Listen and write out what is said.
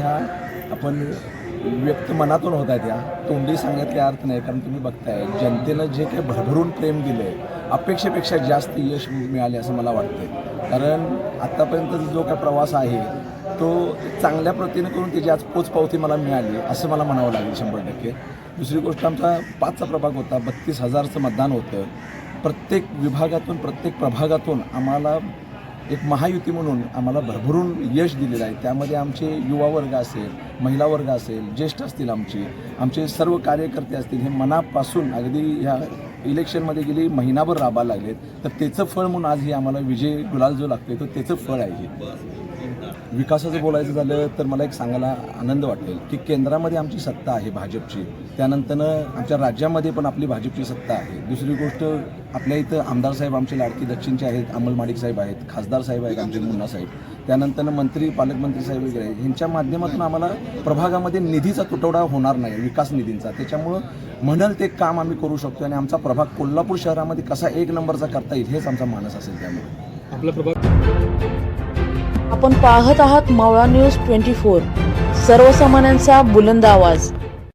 ह्या आपण व्यक्त मनातून होत आहेत, या तोंडी सांगण्यात काही अर्थ नाही. कारण तुम्ही बघताय जनतेनं जे काही भरभरून प्रेम दिलं आहे, अपेक्षेपेक्षा जास्त यश मिळाले असं मला वाटतं. कारण आत्तापर्यंतचा जो काय प्रवास आहे तो चांगल्या प्रतीने करून त्याची आज पोचपावती मला मिळाली असं मला म्हणावं लागेल 100%. दुसरी गोष्ट, आमचा 5चा प्रभाग होता, 32,000चं मतदान होतं. प्रत्येक विभागातून प्रत्येक प्रभागातून आम्हाला एक महायुती म्हणून आम्हाला भरभरून यश दिलेलं आहे. त्यामध्ये आमचे युवा वर्ग असेल, महिला वर्ग असेल, ज्येष्ठ असतील, आमचे सर्व कार्यकर्ते असतील, हे मनापासून अगदी ह्या इलेक्शनमध्ये गेली महिनाभर राबायला लागलेत. तर त्याचं फळ म्हणून आज ही आम्हाला विजय गुलाल जो लागतोय तो त्याचं फळ आहे. विकासाचं बोलायचं झालं तर मला एक सांगायला आनंद वाटेल की केंद्रामध्ये आमची सत्ता आहे भाजपची, त्यानंतरनं आमच्या राज्यामध्ये पण आपली भाजपची सत्ता आहे. दुसरी गोष्ट, आपल्या इथं आमदार साहेब आमचे लाडकी दक्षिणचे आहेत, अमल माडिक साहेब आहेत, खासदार साहेब आहेत आमचे मुन्ना साहेब, त्यानंतरनं मंत्री पालकमंत्री साहेब वगैरे आहेत. ह्यांच्या माध्यमातून आम्हाला प्रभागामध्ये निधीचा तुटवडा होणार नाही, विकास निधींचा. त्याच्यामुळं म्हणाल ते काम आम्ही करू शकतो आणि आमचा प्रभाग कोल्हापूर शहरामध्ये कसा 1 नंबरचा करता येईल हेच आमचा मानस असेल. त्यामुळे आपला प्रभाग आपण पाहत आहात मावळा न्यूज 24, सर्वसामान्यांचा बुलंद आवाज.